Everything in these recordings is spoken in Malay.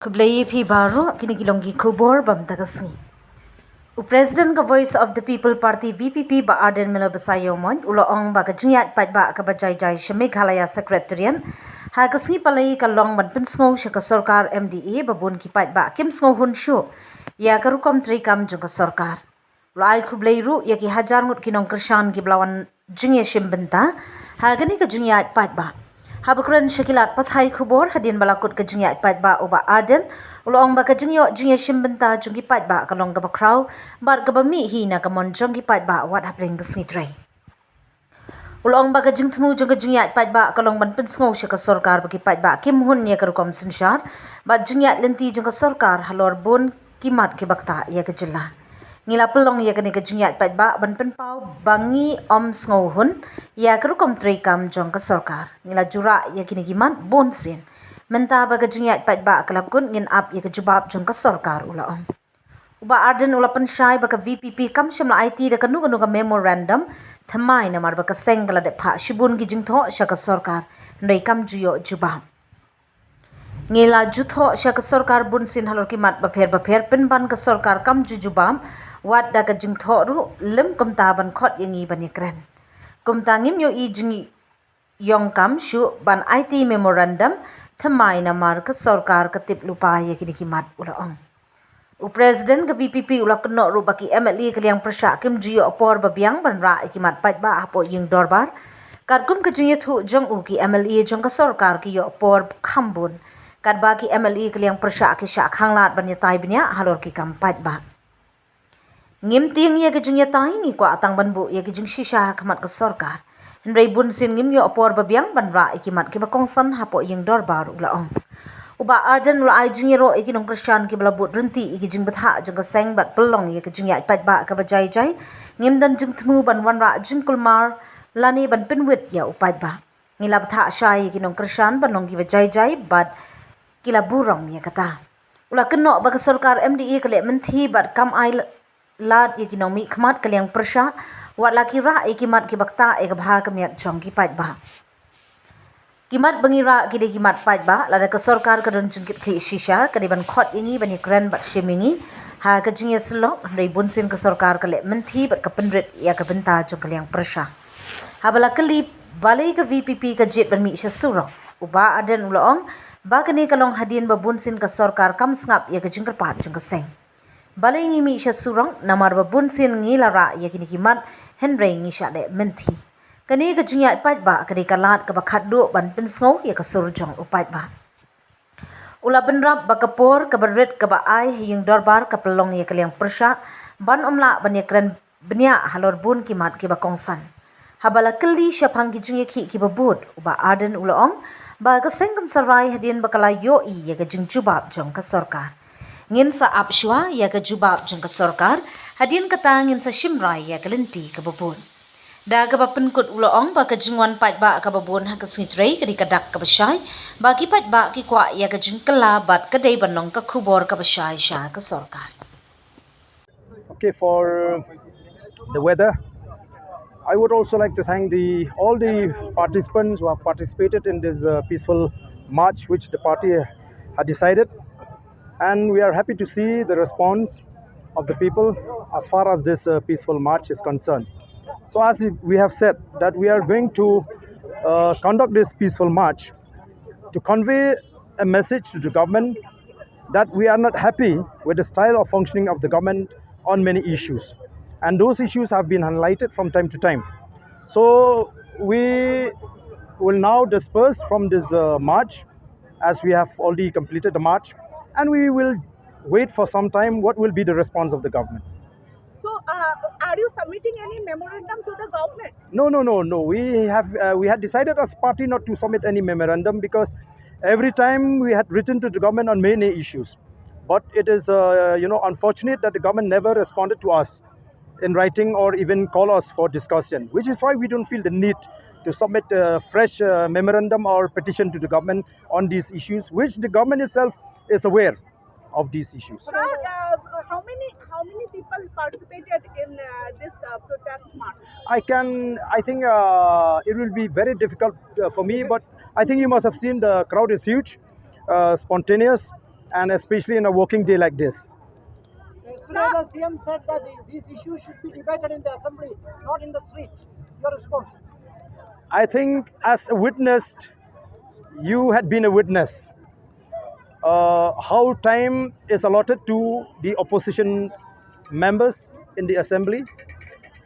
Kublai phi baru kini kilongi kubor bam tagasni. U President ka Voice of the People Party VPP ba Arden Mela Basayomon ulo ong ba ka jingya pat ba ka bajai jai Meghalaya Secretariat ha kasni palai ka long ban pinsngo sha ka Sorkar MDA ba bun ki pat ba kim sngo hun shu ya ka rukom tri kam jung ka Sorkar. Lai kublai ru ya ki hajar ngut kinong kershan ki blawan jingya shimbenta ha gani ka jingya pat ba. Habakran syakilat pathai kubor hadin balakut ke jingya pat ba uba Arden ulong ba ka jingyo jingya shimbenta jungki pat ba kalong ka bakraw bar ka bami hina ka mon jungki pat ba wat hapling ka snitray. Ulong ba ka jingtmu jung ka jingya pat ba kalong ban pinsngo sya ka Sorkar baki pat ba kim hun ya ka rukom sinshar ba jingya lenti jung ka Sorkar halor bun kimat ki bakta ya ka jilla. Ngila pelong ya kani ka jingya pat ba ban penpau bangi om sngo hun ya ka rukom tri kam jung ka Sorkar. Ngila jura ya kini kimat bon sin. Menta ba ka jingya pat ba kalakun ngin ap ya ka jubab jung ka Sorkar ulaong. Uba Arden ula pensyai ba ka VPP kam syam la IT da kanu ka memorandum thamai na mar ba ka sengla de pha shibun gi jingtho sya ka Sorkar ndai kam juyo jubab. Ngila jutho sya ka Sorkar bun sin halor kimat ba pher pinban ka Sorkar kam jujubam wat da ka jingtho ru lim kumta ban khot yangi ban iakren. Kumta ngim yo I jingi yong kam shu ban IT memorandum thamai na mar ka Sorkar ka tip lupa ya kini kimat ulaong. U President ka VPP ula keno ru baki MLA kaliang persya kim jiyo opor babiang ban ra ikimat pat ba hapo ying dorbar. Kadkum ka jingi thu jong u ki MLA jong ka Sorkar ki yo opor khambun. Kad ba ki MLA kaliang persya ki sya khanglat ban yatai bnya halor ki kam pat ba. Ngim ting ya ke jing ya tai ni kwa atang ban bu ya ke jing shisha kamat ke Sorkar. Henry bun sin ngim yo opor babiang ban ra ikimat ke bakong san hapo ying dorbar ulaong. Uba Arden ula ai jing ro iki nong Krishan ki bala but renti iki jing betha jong ka seng bat pelong ya ke jing ya pat ba ka bajai jai ngim dan jing tmu ban wan ra jing kulmar lani ban pinwit ya upat ba. Ngila betha syai iki nong Krishan ban nong ki bajai jai bat kila burong ya kata. Ula keno ba ka Sorkar MDA kale menti bat kam ai lad ya kinong mi kmat kaliang persya wat laki ra ikimat ki bakta ek bha kamiat jong ki pat ba. Kimat bangira kide kimat pat ba lada ka Sorkar ka don jengkit ki shisha kadiban khot ingi bani kren bat shimingi ha ka jingya slok rei bunsin ka Sorkar kale menti bat ka pendrit ya ka benta jong kaliang persya. Habala kali Balei ka VPP ka jet ban mi sya surong uba Arden ulaong ba kani kalong hadin ba bunsin ka Sorkar kam sngap ya ka jingkar pat jong ka seng. Balei ngi mi sya surong namar ba bunsin ngi lara ya kini kimat henrei ngi sya de menti. Kani ka jingya pat ba kani kalat ka bakhat do ban pinsngo ya ka surjong upat ba. Ula benrap ba kapor ka berit ka ba ai hiyeng dorbar ka pelong ya kaliang persya ban omla ban ya kren benya halor bun kimat ki bakongsan. Habala keli sya pangki jingya ki babut uba Arden ulaong ba ka sengkan sarai hadin bakala yo I ya ka jing jubab jong ka Sorkar. Ngin sa apshwa ya ka jubab jong ka Sorkar hadin kata ngin sa shimrai ya ka lenti ka babun. Da ka bapenkut ulaong ba ka jingwan pat ba ka babun ha ka snitray ka di kadak ka basyay ba ki pat ba ki kwa ya ka jing kala bat ka day banong ka kubor ka basyay siya ka Sorkar. Okay, for the weather, I would also like to thank all the participants who have participated in this peaceful march which the party had decided, and we are happy to see the response of the people as far as this peaceful march is concerned. So as we have said that we are going to conduct this peaceful march to convey a message to the government that we are not happy with the style of functioning of the government on many issues, and those issues have been highlighted from time to time. So we will now disperse from this march as we have already completed the march, and we will wait for some time what will be the response of the government. So, are you submitting any memorandum to the government? No. We had decided as party not to submit any memorandum because every time we had written to the government on many issues, but it is unfortunate that the government never responded to us in writing or even call us for discussion, which is why we don't feel the need to submit a fresh memorandum or petition to the government on these issues, which the government itself is aware of these issues. Sir, how many people participated in this protest march? I think it will be very difficult for me, but I think you must have seen the crowd is huge, spontaneous, and especially in a working day like this. Yesterday, the CM said that these issues should be debated in the assembly, not in the street. Your response? I think as a witness, you had been a witness how time is allotted to the opposition members in the assembly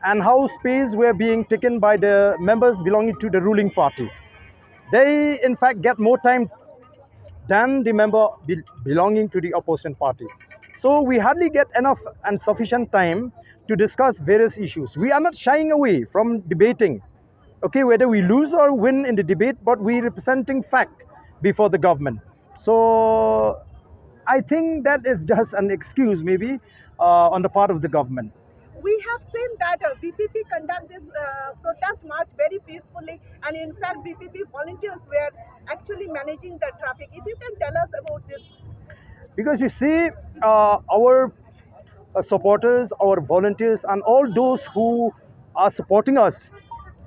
and how space were being taken by the members belonging to the ruling party. They in fact get more time than the member belonging to the opposition party. So we hardly get enough and sufficient time to discuss various issues. We are not shying away from debating, okay, whether we lose or win in the debate, but we representing fact before the government. So I think that is just an excuse maybe on the part of the government. We have seen that VPP conduct this protest march very peacefully, and in fact, VPP volunteers were actually managing the traffic. If you can tell us about this. Because you see, our supporters, our volunteers, and all those who are supporting us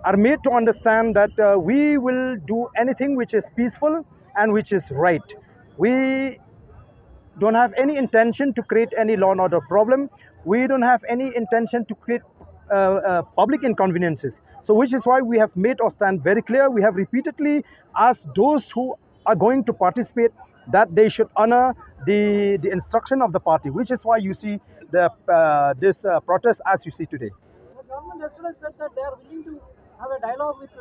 are made to understand that we will do anything which is peaceful and which is right. We don't have any intention to create any law and order problem. We don't have any intention to create public inconveniences. So which is why we have made our stand very clear. We have repeatedly asked those who are going to participate that they should honor the instruction of the party, which is why you see this protest as you see today. The government yesterday said that they are willing to have a dialogue with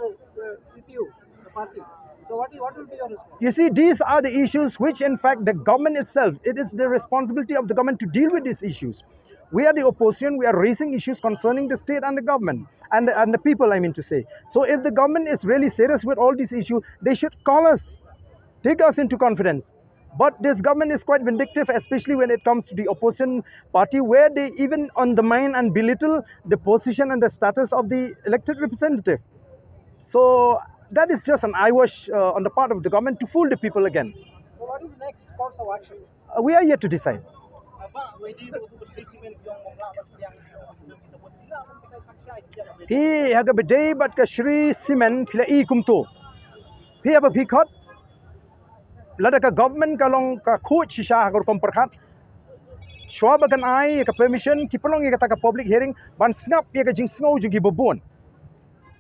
you, the party. So what will be your response? You see, these are the issues which, in fact, the government itself, it is the responsibility of the government to deal with these issues. We are the opposition, we are raising issues concerning the state and the government and the people, I mean to say. So if the government is really serious with all these issues, they should call us, take us into confidence. But this government is quite vindictive, especially when it comes to the opposition party, where they even undermine and belittle the position and the status of the elected representative. So that is just an eyewash on the part of the government to fool the people again. So what is the next course of action? We are yet to decide. He haga bedai bat ka Shri Simen pila I kumto. He have a khot. Lada ka government ka long ka khot shisha agor komperkhat. Shwa bagan ai ka permission ki pelong ka ka public hearing ban snap ya ka jing snow jugi bobon.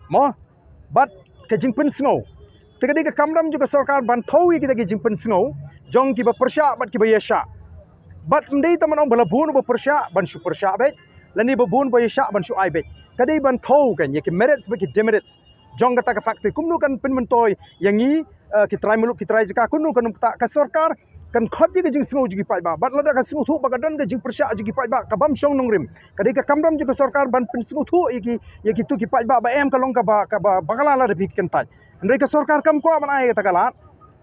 Mo but ka jing pen snow. Tegadi ka kamram juga Sorkar ban thawi kita ka jing pen snow. Jong ki ba persya bat ki ba yasha. But mendai taman ong balabun ba persya ban su persya bet. Lani babun ba yasha ban su ai bet. Kadai ban thau kan ya ki merits ba ki demerits. Jong kata ka factory kumnu kan pen mentoy yang ni ki try muluk ki try jika kunu kan ta ka Sorkar kan khot ji ka jing snow ji paidbah bat lada ka snow thu ba dan ka jing persya ji paidbah ka bam shong nongrim kadai ka kamram ji ka Sorkar ban pen snow thu ya ki tu ki paidbah ba em ka long ka ba bakala la de kan tai ndai ka Sorkar kam ko ban ai ta kala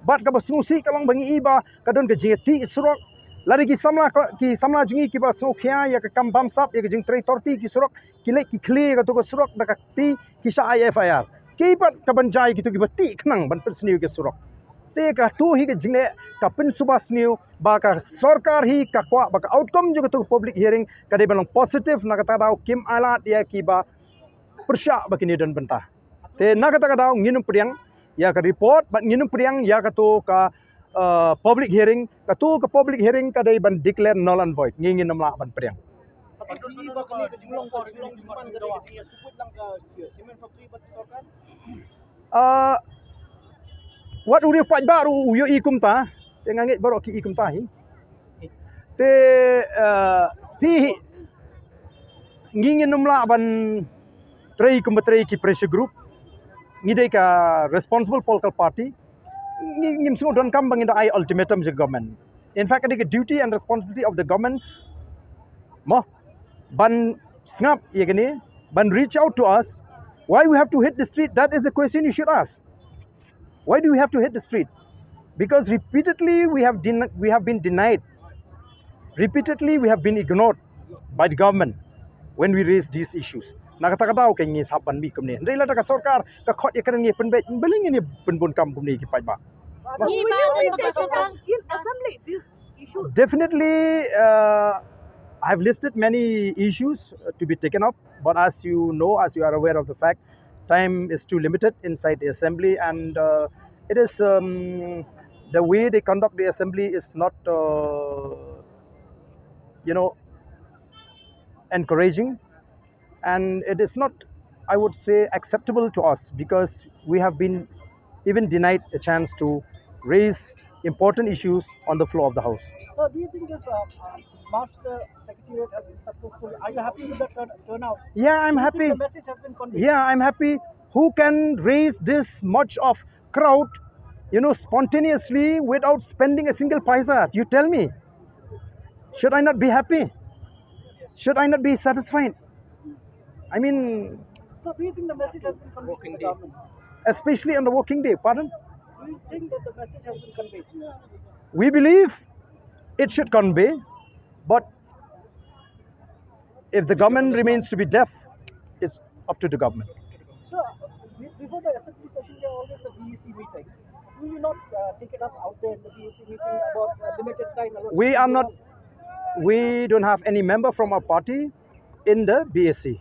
bat ka ba snow si ka long bangi iba ka don ka ji ti surok lari ki samla jungi ki ba snow khia ya ka kam bam sap ya ka jing trai torti ki surok ki le ki khle ka tu ka surok da ka ti ki sa IFIR ki pat ka banjai ki tu ki ba ti khnang ban pen sniu ki surok te ka tu hi ka jingle ka pen subas new ba ka Sorkar hi ka kwa ba ka outcome juga tu public hearing ka de balong positive na kata dau kim alat ya ki ba persya ba kini dan bentah te na kata dau nginum priang ya ka report ba nginum priang ya ka tu ka public hearing ka tu ka public hearing ka de ban declare null and void ngingin namla ban priang what uri pat baru uyo ikum ta te ngangit baru ki ikum ta hi te pi ngingin numla ban trei kum trei ki pressure group ngidai ka responsible political party ngim sungo don kam bangin ai ultimatum je government. In fact the duty and responsibility of the government mo ban snap yegani ban reach out to us. Why we have to hit the street? That is the question you should ask. Why do we have to hit the street? Because repeatedly we have been denied. Repeatedly we have been ignored by the government when we raise these issues. Nakata-kata kay ngi sapan mi kumni. Ndai la ka Sorkar ka khot iakren ngi penbet beling ni pynbunkam kumni ki paidbah. Will you be taking on in assembly these issues? Definitely, I have listed many issues to be taken up, but as you know, as you are aware of the fact, time is too limited inside the assembly, and it is the way they conduct the assembly is not, encouraging, and it is not, I would say, acceptable to us, because we have been even denied a chance to raise important issues on the floor of the House. So do you think this march the secretariat has been successful? Are you happy with the turnout? Yeah, I'm Do you happy. think the message has been conveyed? Yeah, I'm happy. Who can raise this much of crowd, spontaneously without spending a single paisa? You tell me. Should I not be happy? Should I not be satisfied? I mean, So do you think the message has been conveyed to the government? especially on the working day, pardon? Do you think that the message has been conveyed? We believe it should convey, but if the government remains to be deaf, it's up to the government. So before the assembly session, there always a BEC meeting. Will you not take it up out there in the BEC meeting about limited time? We don't have any member from our party in the BSc.